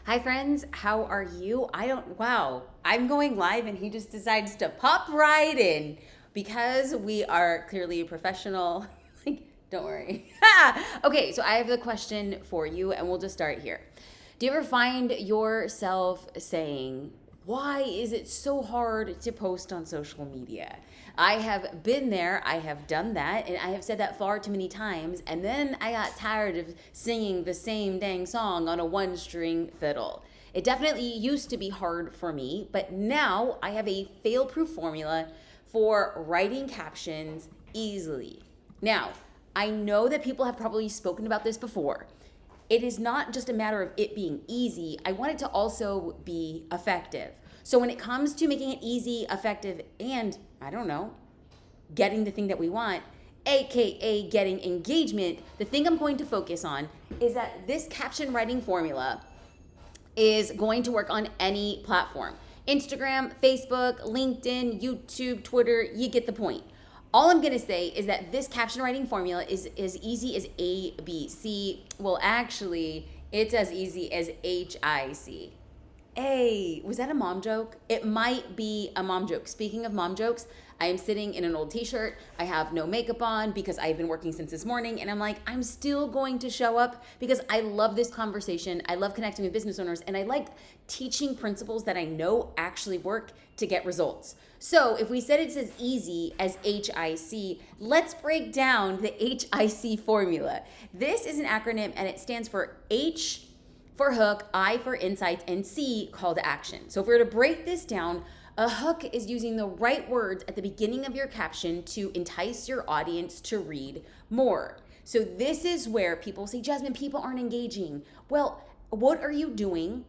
Hi friends, how are you? Wow, I'm going live and he just decides to pop right in because we are clearly a professional. Like, don't worry. Okay, so I have the question for you and we'll just start here. Do you ever find yourself saying, why is it so hard to post on social media? I have been there, I have done that, and I have said that far too many times, and then I got tired of singing the same dang song on a one string fiddle. It definitely used to be hard for me, but now I have a fail proof formula for writing captions easily. Now, I know that people have probably spoken about this before. It is not just a matter of it being easy. I want it to also be effective. So when it comes to making it easy, effective, and I don't know, getting the thing that we want, AKA getting engagement, the thing I'm going to focus on is that this caption writing formula is going to work on any platform. Instagram, Facebook, LinkedIn, YouTube, Twitter, you get the point. All I'm gonna say is that this caption writing formula is as easy as A, B, C. Well, actually, it's as easy as HIC. Hey, was that a mom joke? It might be a mom joke. Speaking of mom jokes, I am sitting in an old t-shirt. I have no makeup on because I've been working since this morning. And I'm like, I'm still going to show up because I love this conversation. I love connecting with business owners. And I like teaching principles that I know actually work to get results. So if we said it's as easy as HIC, let's break down the HIC formula. This is an acronym and it stands for H for hook, I for insights, and C, call to action. So if we were to break this down, a hook is using the right words at the beginning of your caption to entice your audience to read more. So this is where people say, Jasmine, people aren't engaging. Well, what are you doing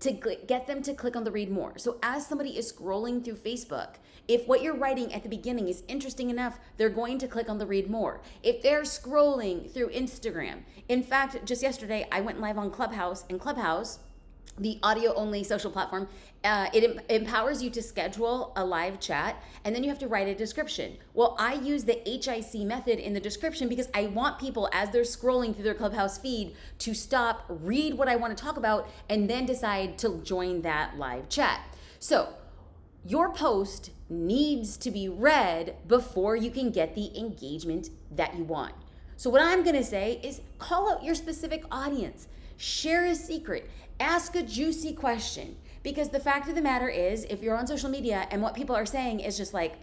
to get them to click on the read more? So as somebody is scrolling through Facebook, if what you're writing at the beginning is interesting enough, they're going to click on the read more. If they're scrolling through Instagram, in fact, just yesterday, I went live on Clubhouse, and Clubhouse, the audio only social platform, it empowers you to schedule a live chat and then you have to write a description. Well, I use the HIC method in the description because I want people, as they're scrolling through their Clubhouse feed, to stop, read what I want to talk about, and then decide to join that live chat. So your post needs to be read before you can get the engagement that you want. So what I'm going to say is call out your specific audience, share a secret, ask a juicy question. Because the fact of the matter is, if you're on social media and what people are saying is just like,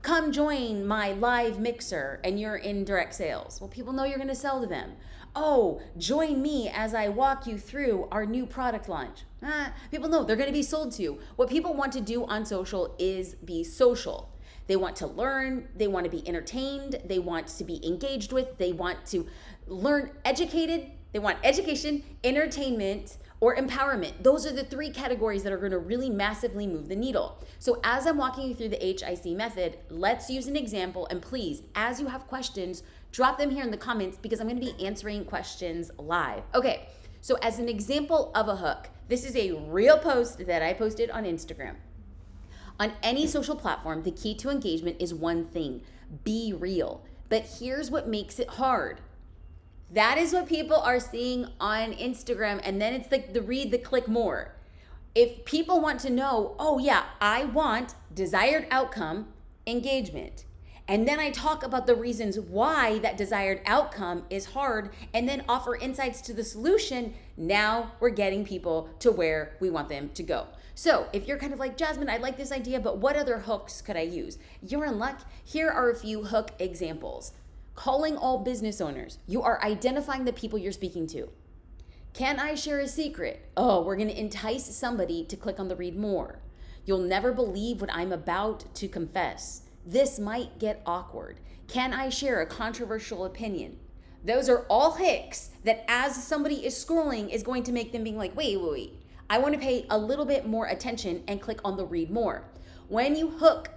come join my live mixer, and you're in direct sales, well, people know you're going to sell to them. Oh, join me as I walk you through our new product launch. People know they're going to be sold to. What people want to do on social is be social. They want to learn, they want to be entertained, they want to be engaged with, they want to learn educated, they want education, entertainment, or empowerment. Those are the three categories that are going to really massively move the needle. So as I'm walking you through the HIC method, let's use an example. And please, as you have questions, drop them here in the comments because I'm going to be answering questions live. Okay, so as an example of a hook, this is a real post that I posted on Instagram. On any social platform, the key to engagement is one thing: be real. But here's what makes it hard. That is what people are seeing on Instagram, and then it's like the read, the click more. If people want to know, oh yeah, I want desired outcome, engagement. And then I talk about the reasons why that desired outcome is hard and then offer insights to the solution, now we're getting people to where we want them to go. So if you're kind of like, Jasmine, I like this idea, but what other hooks could I use? You're in luck. Here are a few hook examples. Calling all business owners. You are identifying the people you're speaking to. Can I share a secret? Oh, we're going to entice somebody to click on the read more. You'll never believe what I'm about to confess. This might get awkward. Can I share a controversial opinion? Those are all hooks that as somebody is scrolling is going to make them being like, wait. I want to pay a little bit more attention and click on the read more. When you hook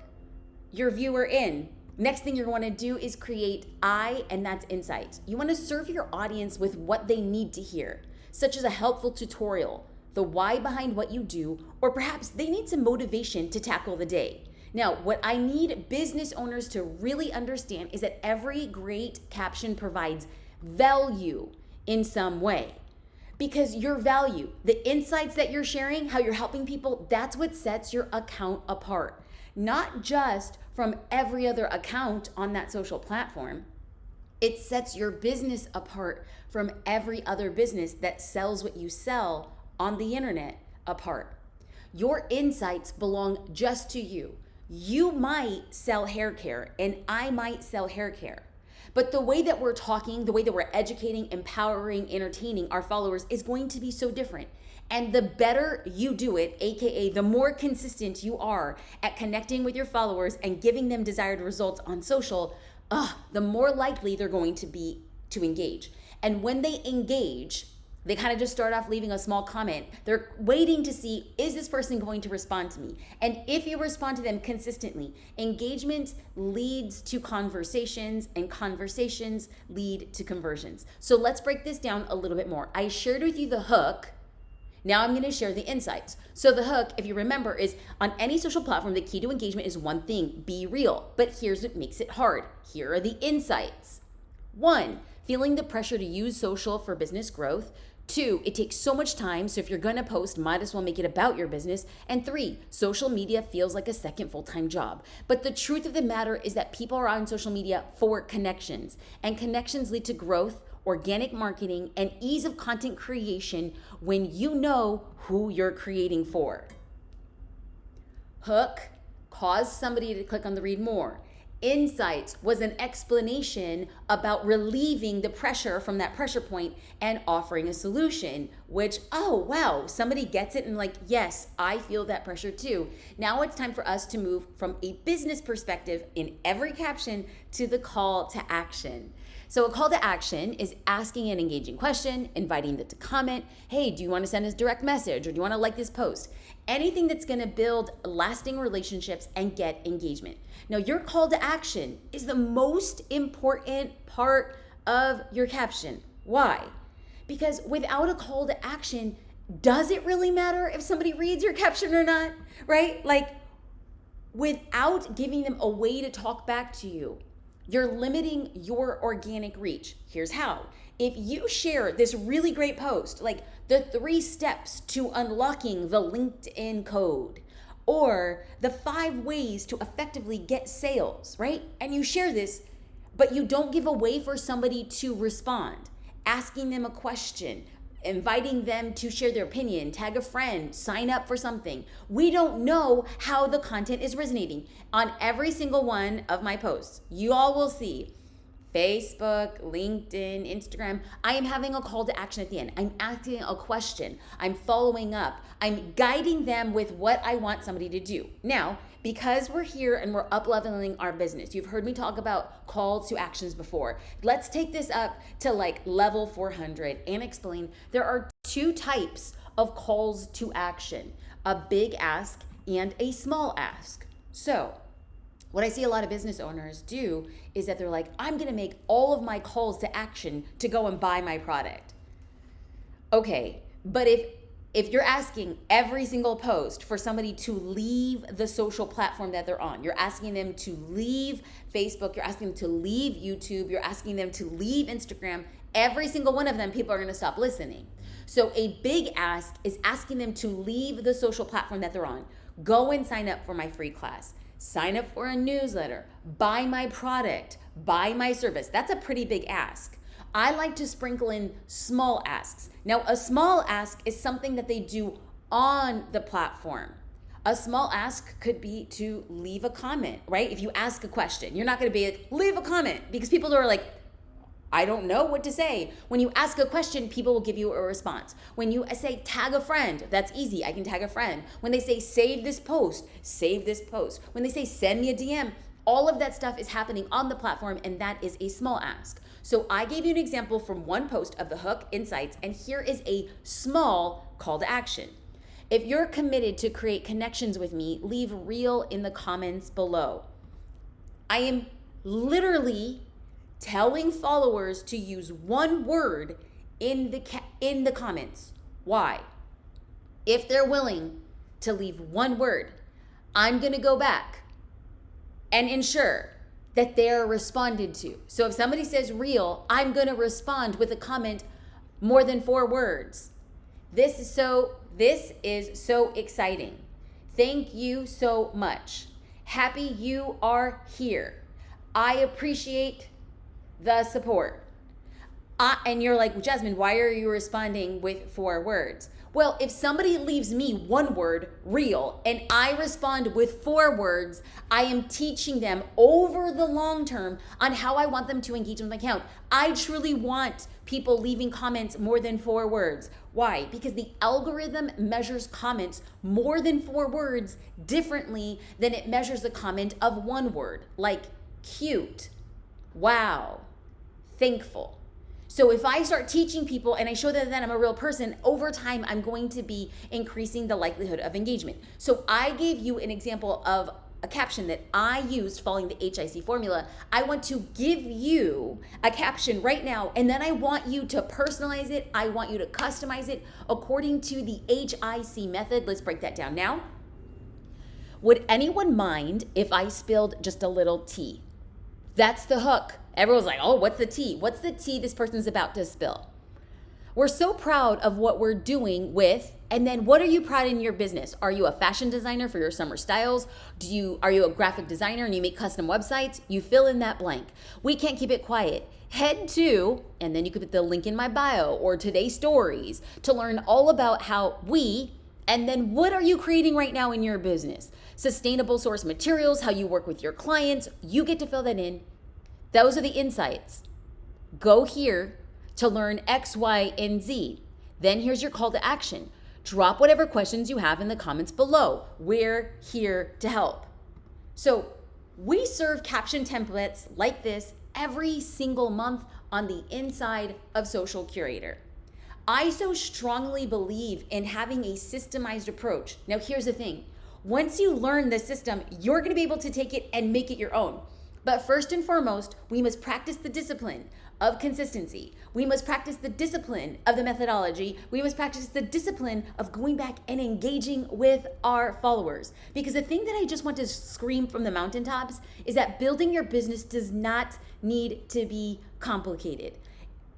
your viewer in, next thing you're going to do is create I, and that's insights. You want to serve your audience with what they need to hear, such as a helpful tutorial, the why behind what you do, or perhaps they need some motivation to tackle the day. Now, what I need business owners to really understand is that every great caption provides value in some way. Because your value, the insights that you're sharing, how you're helping people, that's what sets your account apart. Not just from every other account on that social platform. It sets your business apart from every other business that sells what you sell on the internet apart. Your insights belong just to you. You might sell hair care and I might sell hair care. But the way that we're talking, the way that we're educating, empowering, entertaining our followers is going to be so different. And the better you do it, AKA the more consistent you are at connecting with your followers and giving them desired results on social, the more likely they're going to be to engage. And when they engage, they kind of just start off leaving a small comment. They're waiting to see, is this person going to respond to me? And if you respond to them consistently, engagement leads to conversations and conversations lead to conversions. So let's break this down a little bit more. I shared with you the hook. Now I'm going to share the insights. So the hook, if you remember, is on any social platform, the key to engagement is one thing, be real. But here's what makes it hard. Here are the insights. 1, feeling the pressure to use social for business growth. 2, it takes so much time, so if you're gonna post, might as well make it about your business. And 3, social media feels like a second full-time job. But the truth of the matter is that people are on social media for connections, and connections lead to growth, organic marketing, and ease of content creation when you know who you're creating for. Hook, cause somebody to click on the read more. Insights was an explanation about relieving the pressure from that pressure point and offering a solution, which, oh, wow, somebody gets it and like, yes, I feel that pressure too. Now it's time for us to move from a business perspective in every caption to the call to action. So a call to action is asking an engaging question, inviting them to comment. Hey, do you want to send us a direct message or do you want to like this post? Anything that's going to build lasting relationships and get engagement. Now, your call to action is the most important part of your caption. Why? Because without a call to action, does it really matter if somebody reads your caption or not? Right? Like, without giving them a way to talk back to you, you're limiting your organic reach. Here's how. If you share this really great post, like the 3 steps to unlocking the LinkedIn code, or the 5 ways to effectively get sales, right? And you share this, but you don't give a way for somebody to respond, asking them a question, inviting them to share their opinion, tag a friend, sign up for something. We don't know how the content is resonating. On every single one of my posts, you all will see Facebook, LinkedIn, Instagram, I am having a call to action at the end. I'm asking a question. I'm following up. I'm guiding them with what I want somebody to do. Now, because we're here and we're up-leveling our business, you've heard me talk about calls to actions before. Let's take this up to like level 400 and explain there are 2 types of calls to action, a big ask and a small ask. So, what I see a lot of business owners do is that they're like, I'm gonna make all of my calls to action to go and buy my product. Okay, but if you're asking every single post for somebody to leave the social platform that they're on, you're asking them to leave Facebook, you're asking them to leave YouTube, you're asking them to leave Instagram, every single one of them, people are gonna stop listening. So a big ask is asking them to leave the social platform that they're on. Go and sign up for my free class. Sign up for a newsletter, buy my product, buy my service. That's a pretty big ask. I like to sprinkle in small asks. Now, a small ask is something that they do on the platform. A small ask could be to leave a comment, right? If you ask a question, you're not gonna be like, leave a comment, because people are like, I don't know what to say. When you ask a question, people will give you a response. When you say tag a friend, that's easy. I can tag a friend. When they say save this post, save this post. When they say send me a DM, all of that stuff is happening on the platform, and that is a small ask. So I gave you an example from one post of the hook insights, and here is a small call to action. If you're committed to create connections with me, leave real in the comments below. I am literally telling followers to use one word in the comments. Why? If they're willing to leave one word, I'm gonna go back and ensure that they're responded to. So if somebody says real, I'm gonna respond with a comment, more than 4 words. This is so exciting. Thank you so much. Happy you are here. I appreciate the support. And you're like, Jasmine, why are you responding with 4 words? Well, if somebody leaves me 1 word, real, and I respond with 4 words, I am teaching them over the long term on how I want them to engage with my account. I truly want people leaving comments more than 4 words. Why? Because the algorithm measures comments more than 4 words differently than it measures the comment of 1 word, like cute, wow, thankful. So if I start teaching people and I show them that I'm a real person, over time, I'm going to be increasing the likelihood of engagement. So I gave you an example of a caption that I used following the HIC formula. I want to give you a caption right now, and then I want you to personalize it. I want you to customize it according to the HIC method. Let's break that down now. Would anyone mind if I spilled just a little tea? That's the hook. Everyone's like, oh, what's the tea? What's the tea this person's about to spill? We're so proud of what we're doing with, and then what are you proud in your business? Are you a fashion designer for your summer styles? Are you a graphic designer and you make custom websites? You fill in that blank. We can't keep it quiet. Head to, and then you could put the link in my bio or today's stories to learn all about and then what are you creating right now in your business? Sustainable source materials, how you work with your clients. You get to fill that in. Those are the insights. Go here to learn X, Y, and Z. Then here's your call to action. Drop whatever questions you have in the comments below. We're here to help. So we serve caption templates like this every single month on the inside of Social Curator. I so strongly believe in having a systemized approach. Now here's the thing. Once you learn the system, you're going to be able to take it and make it your own. But first and foremost, we must practice the discipline of consistency. We must practice the discipline of the methodology. We must practice the discipline of going back and engaging with our followers. Because the thing that I just want to scream from the mountaintops is that building your business does not need to be complicated.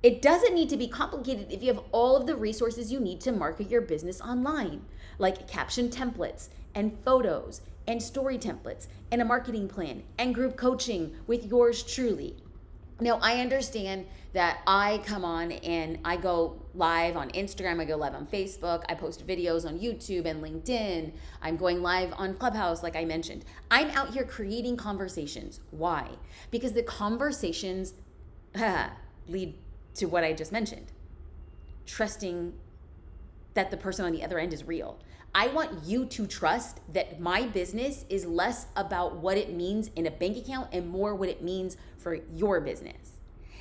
It doesn't need to be complicated if you have all of the resources you need to market your business online, like caption templates and photos and story templates and a marketing plan and group coaching with yours truly. Now, I understand that I come on and I go live on Instagram, I go live on Facebook, I post videos on YouTube and LinkedIn, I'm going live on Clubhouse like I mentioned. I'm out here creating conversations. Why? Because the conversations lead to what I just mentioned. Trusting that the person on the other end is real. I want you to trust that my business is less about what it means in a bank account and more what it means for your business.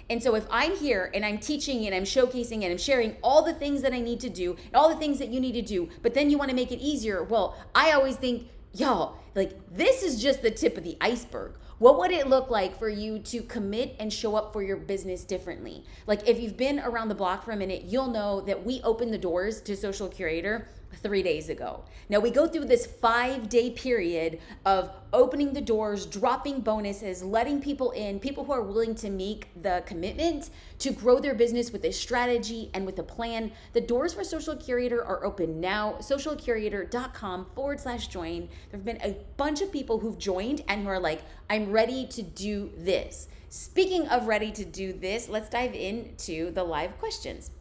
And so if I'm here and I'm teaching and I'm showcasing and I'm sharing all the things that I need to do and all the things that you need to do, but then you want to make it easier, well, I always think, y'all, like this is just the tip of the iceberg. What would it look like for you to commit and show up for your business differently? Like if you've been around the block for a minute, you'll know that we opened the doors to Social Curator 3 days ago. Now we go through this 5-day period of opening the doors, dropping bonuses, letting people in, people who are willing to make the commitment to grow their business with a strategy and with a plan. The doors for Social Curator are open now, socialcurator.com/join. There have been a bunch of people who've joined and who are like, I'm ready to do this. Speaking of ready to do this, let's dive into the live questions.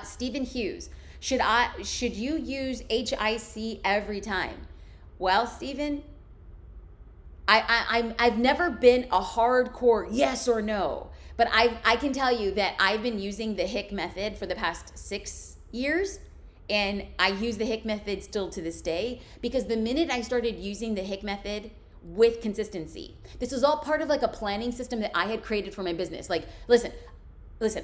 Stephen Hughes. Should you use HIC every time? Well, Stephen, I've never been a hardcore yes or no, but I can tell you that I've been using the HIC method for the past 6 years, and I use the HIC method still to this day, because the minute I started using the HIC method with consistency, this was all part of like a planning system that I had created for my business. Like, listen,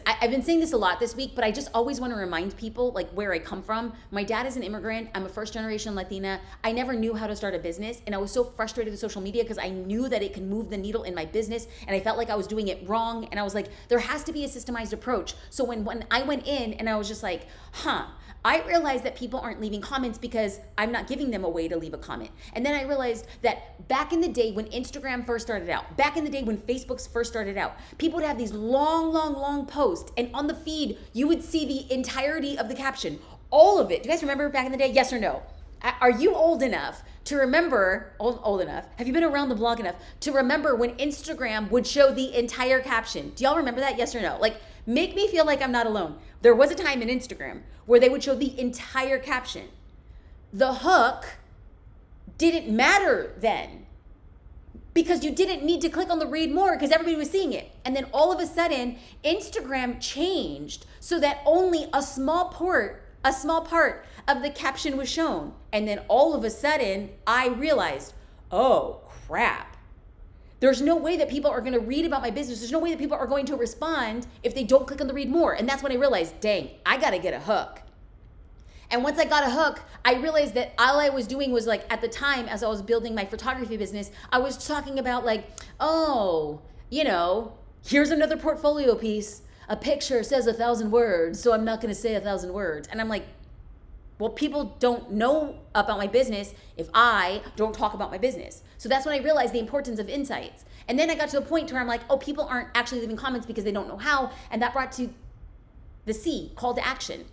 I've been saying this a lot this week, but I just always want to remind people like where I come from. My dad is an immigrant. I'm a first generation Latina. I never knew how to start a business. And I was so frustrated with social media because I knew that it could move the needle in my business. And I felt like I was doing it wrong. And I was like, there has to be a systemized approach. So when I went in and I was just like, I realized that people aren't leaving comments because I'm not giving them a way to leave a comment. And then I realized that back in the day when Instagram first started out, back in the day when Facebook first started out, people would have these long post, and on the feed, you would see the entirety of the caption, all of it. Do you guys remember back in the day? Yes or no? Are you old enough to remember, old enough, have you been around the blog enough to remember when Instagram would show the entire caption? Do y'all remember that? Yes or no? Like, make me feel like I'm not alone. There was a time in Instagram where they would show the entire caption. The hook didn't matter then because you didn't need to click on the read more because everybody was seeing it. And then all of a sudden, Instagram changed so that only a small part of the caption was shown. And then all of a sudden, I realized, oh crap. There's no way that people are going to read about my business. There's no way that people are going to respond if they don't click on the read more. And that's when I realized, dang, I got to get a hook. And once I got a hook, I realized that all I was doing was, like, at the time, as I was building my photography business, I was talking about, like, oh, you know, here's another portfolio piece. A picture says 1,000 words, so I'm not going to say 1,000 words. And I'm like, well, people don't know about my business if I don't talk about my business. So that's when I realized the importance of insights. And then I got to a point where I'm like, oh, people aren't actually leaving comments because they don't know how. And that brought to the C, call to action.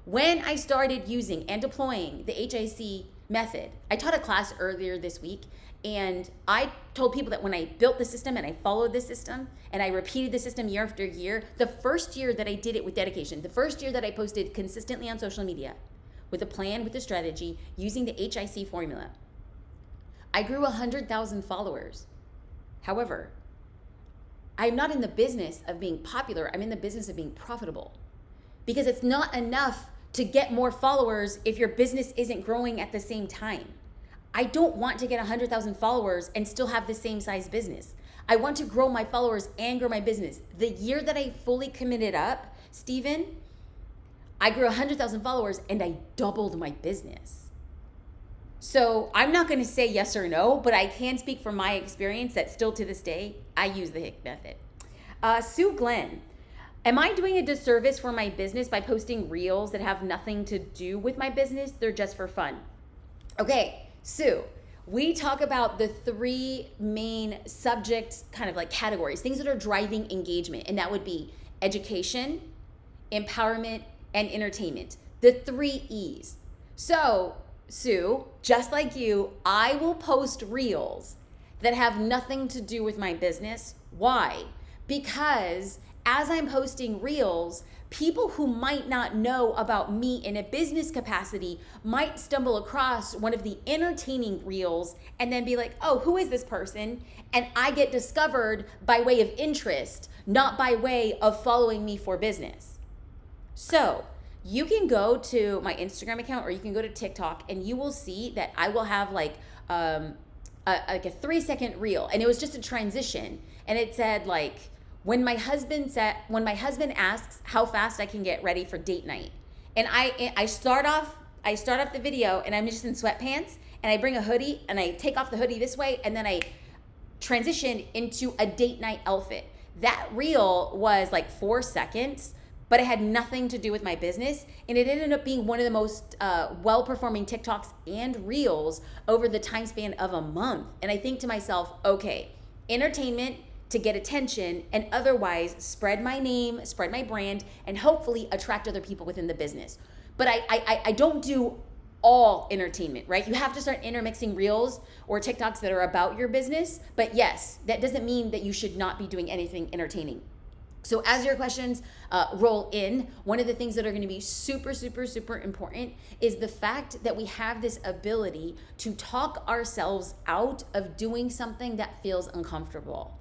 When I started using and deploying the HIC method, I taught a class earlier this week, and I told people that when I built the system and I followed the system and I repeated the system year after year, the first year that I did it with dedication, the first year that I posted consistently on social media with a plan, with a strategy, using the HIC formula, I grew 100,000 followers. However, I'm not in the business of being popular. I'm in the business of being profitable, because it's not enough to get more followers if your business isn't growing at the same time. I don't want to get 100,000 followers and still have the same size business. I want to grow my followers and grow my business. The year that I fully committed up, Steven, I grew 100,000 followers and I doubled my business. So I'm not going to say yes or no, but I can speak from my experience that still to this day, I use the HIC method. Sue Glenn, am I doing a disservice for my business by posting reels that have nothing to do with my business? They're just for fun. Okay, Sue, we talk about the three main subject kind of like categories, things that are driving engagement, and that would be education, empowerment, and entertainment, the 3 E's. So, Sue, just like you, I will post reels that have nothing to do with my business. Why? Because as I'm posting reels, people who might not know about me in a business capacity might stumble across one of the entertaining reels and then be like, oh, who is this person? And I get discovered by way of interest, not by way of following me for business. So you can go to my Instagram account or you can go to TikTok and you will see that I will have like a 3-second reel. And it was just a transition. And it said like, when my husband asks how fast I can get ready for date night, and I start off the video and I'm just in sweatpants and I bring a hoodie and I take off the hoodie this way and then I transition into a date night outfit. That reel was like 4 seconds, but it had nothing to do with my business, and it ended up being one of the most well-performing TikToks and reels over the time span of a month. And I think to myself, okay, entertainment to get attention and otherwise spread my name, spread my brand, and hopefully attract other people within the business. But I don't do all entertainment, right? You have to start intermixing reels or TikToks that are about your business. But yes, that doesn't mean that you should not be doing anything entertaining. So as your questions roll in, one of the things that are going to be super, super, super important is the fact that we have this ability to talk ourselves out of doing something that feels uncomfortable.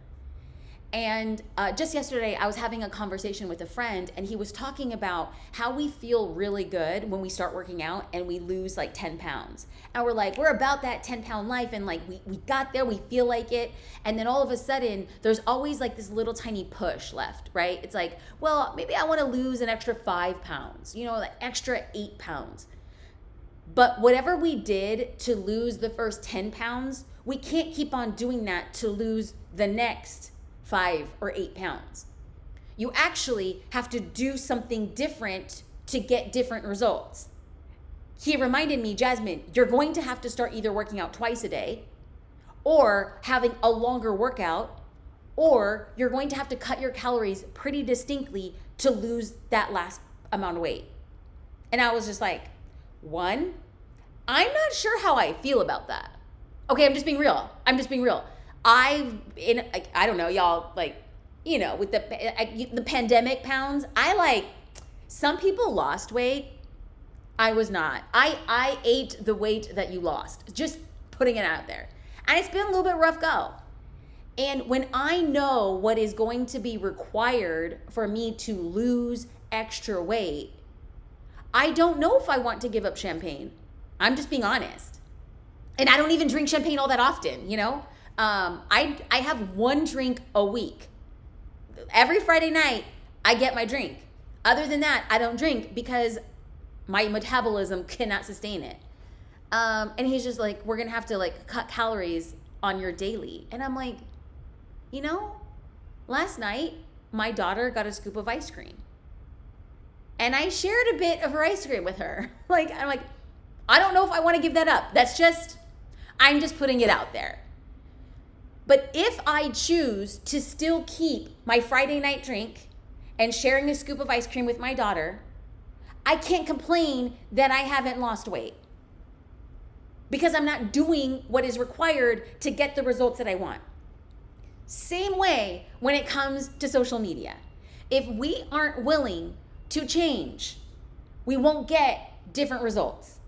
And just yesterday, I was having a conversation with a friend, and he was talking about how we feel really good when we start working out and we lose like 10 pounds. And we're like, we're about that 10-pound life, and like we got there, we feel like it. And then all of a sudden, there's always like this little tiny push left, right? It's like, well, maybe I want to lose an extra 5 pounds, like extra 8 pounds. But whatever we did to lose the first 10 pounds, we can't keep on doing that to lose the next 5 or 8 pounds. You actually have to do something different to get different results. He reminded me, Jasmine, you're going to have to start either working out twice a day or having a longer workout or you're going to have to cut your calories pretty distinctly to lose that last amount of weight. And I was just like, one, I'm not sure how I feel about that. Okay, I'm just being real. I don't know, y'all, like, you know, with the pandemic pounds, some people lost weight. I was not. I ate the weight that you lost, just putting it out there. And it's been a little bit rough go. And when I know what is going to be required for me to lose extra weight, I don't know if I want to give up champagne. I'm just being honest. And I don't even drink champagne all that often, you know? I have one drink a week. Every Friday night, I get my drink. Other than that, I don't drink because my metabolism cannot sustain it. And he's just like, we're going to have to like cut calories on your daily. And I'm like, you know, last night, my daughter got a scoop of ice cream. And I shared a bit of her ice cream with her. I'm like, I don't know if I want to give that up. I'm just putting it out there. But if I choose to still keep my Friday night drink and sharing a scoop of ice cream with my daughter, I can't complain that I haven't lost weight because I'm not doing what is required to get the results that I want. Same way when it comes to social media. If we aren't willing to change, we won't get different results.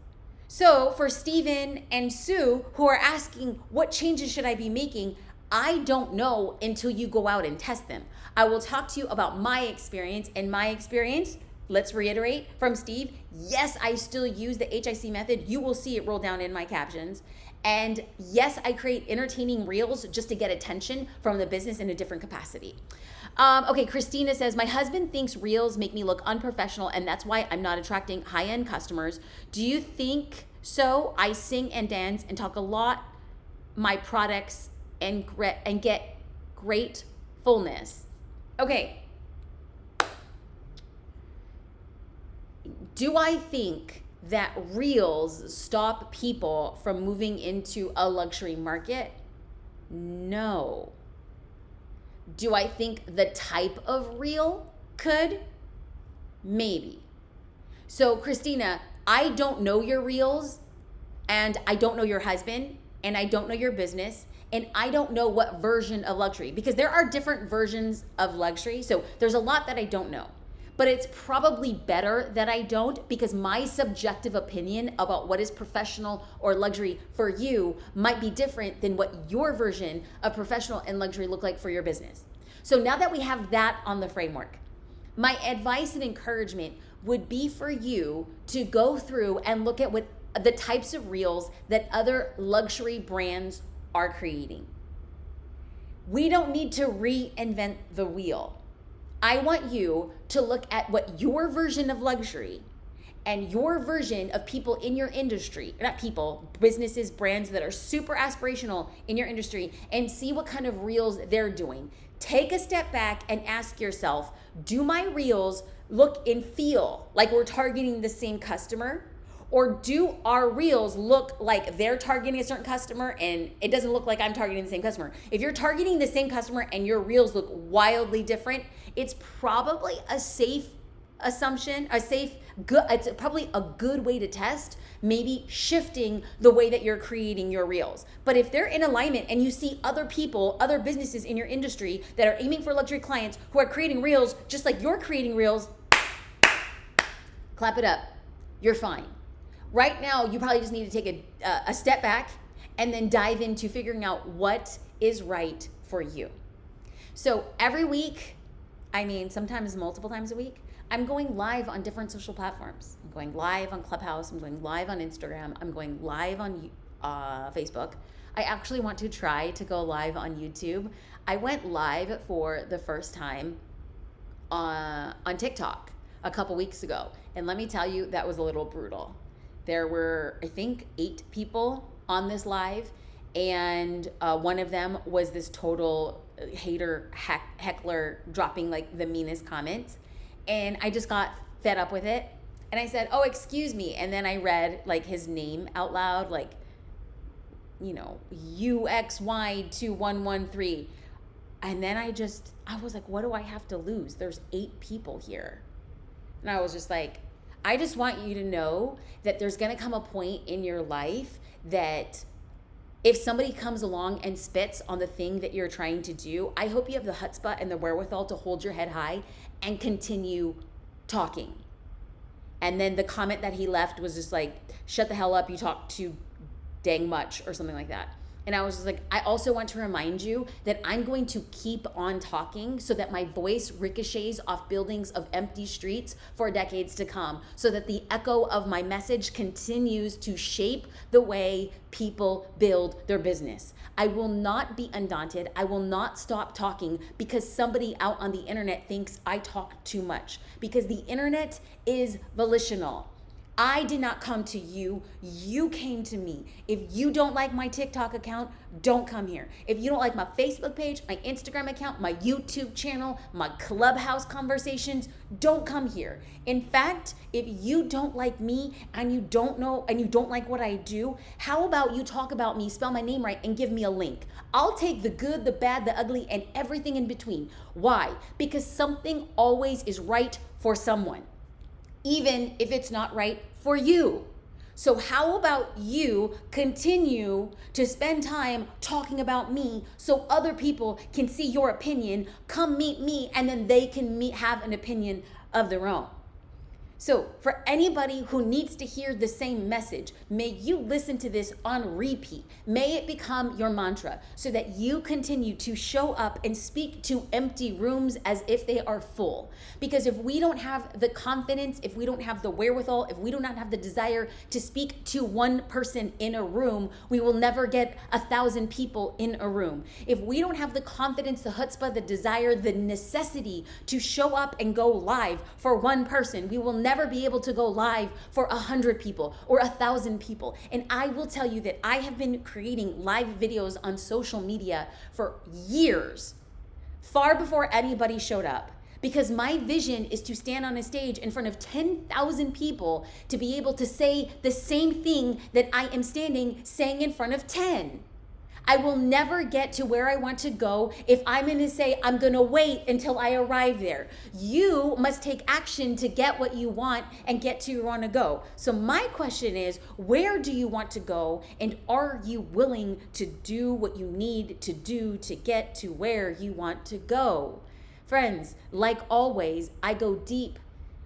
So for Steven and Sue, who are asking, what changes should I be making? I don't know until you go out and test them. I will talk to you about my experience. And my experience, let's reiterate from Steve, yes, I still use the HIC method. You will see it roll down in my captions. And yes, I create entertaining reels just to get attention from the business in a different capacity. Okay, Christina says, my husband thinks reels make me look unprofessional and that's why I'm not attracting high-end customers. Do you think so? I sing and dance and talk a lot my products and get great fullness. Okay. Do I think that reels stop people from moving into a luxury market? No. Do I think the type of reel could? Maybe. So Christina, I don't know your reels and I don't know your husband and I don't know your business and I don't know what version of luxury, because there are different versions of luxury. So there's a lot that I don't know. But it's probably better that I don't, because my subjective opinion about what is professional or luxury for you might be different than what your version of professional and luxury look like for your business. So now that we have that on the framework, my advice and encouragement would be for you to go through and look at what the types of reels that other luxury brands are creating. We don't need to reinvent the wheel. I want you to look at what your version of luxury and your version of people in your industry, not people, businesses, brands that are super aspirational in your industry, and see what kind of reels they're doing. Take a step back and ask yourself, do my reels look and feel like we're targeting the same customer? Or do our reels look like they're targeting a certain customer and it doesn't look like I'm targeting the same customer? If you're targeting the same customer and your reels look wildly different, it's probably a safe assumption, it's probably a good way to test, maybe shifting the way that you're creating your reels. But if they're in alignment and you see other people, other businesses in your industry that are aiming for luxury clients who are creating reels just like you're creating reels, clap it up, you're fine. Right now, you probably just need to take a step back and then dive into figuring out what is right for you. So every week, sometimes multiple times a week, I'm going live on different social platforms. I'm going live on Clubhouse. I'm going live on Instagram. I'm going live on Facebook. I actually want to try to go live on YouTube. I went live for the first time on TikTok a couple weeks ago. And let me tell you, that was a little brutal. There were, I think, 8 people on this live, and one of them was this total hater, heckler, dropping like the meanest comments. And I just got fed up with it. And I said, oh, excuse me. And then I read like his name out loud, like, UXY2113. And then I was like, what do I have to lose? There's 8 people here. And I was just like, I just want you to know that there's going to come a point in your life that if somebody comes along and spits on the thing that you're trying to do, I hope you have the chutzpah and the wherewithal to hold your head high and continue talking. And then the comment that he left was just like, shut the hell up, you talk too dang much, or something like that. And I was just like, I also want to remind you that I'm going to keep on talking so that my voice ricochets off buildings of empty streets for decades to come, so that the echo of my message continues to shape the way people build their business. I will not be undaunted. I will not stop talking because somebody out on the internet thinks I talk too much, because the internet is volitional. I did not come to you. You came to me. If you don't like my TikTok account, don't come here. If you don't like my Facebook page, my Instagram account, my YouTube channel, my Clubhouse conversations, don't come here. In fact, if you don't like me and you don't know and you don't like what I do, how about you talk about me, spell my name right, and give me a link? I'll take the good, the bad, the ugly, and everything in between. Why? Because something always is right for someone, even if it's not right for you. So how about you continue to spend time talking about me so other people can see your opinion, come meet me, and then they can have an opinion of their own. So for anybody who needs to hear the same message, may you listen to this on repeat. May it become your mantra so that you continue to show up and speak to empty rooms as if they are full. Because if we don't have the confidence, if we don't have the wherewithal, if we do not have the desire to speak to one person in a room, we will never get 1,000 people in a room. If we don't have the confidence, the chutzpah, the desire, the necessity to show up and go live for one person, we will never be able to go live for 100 people or 1,000 people. And I will tell you that I have been creating live videos on social media for years, far before anybody showed up, because my vision is to stand on a stage in front of 10,000 people to be able to say the same thing that I am saying in front of 10. I will never get to where I want to go if I'm going to say I'm going to wait until I arrive there. You must take action to get what you want and get to where you want to go. So my question is, where do you want to go, and are you willing to do what you need to do to get to where you want to go? Friends, like always, I go deep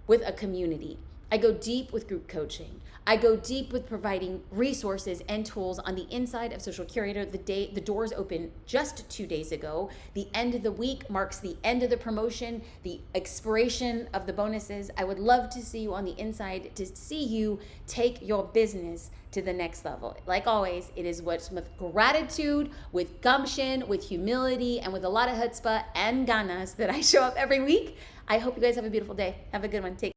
with a community. I go deep with group coaching. I go deep with providing resources and tools on the inside of Social Curator. The doors opened just 2 days ago. The end of the week marks the end of the promotion, the expiration of the bonuses. I would love to see you on the inside, to see you take your business to the next level. Like always, it is with gratitude, with gumption, with humility, and with a lot of chutzpah and ganas that I show up every week. I hope you guys have a beautiful day. Have a good one. Take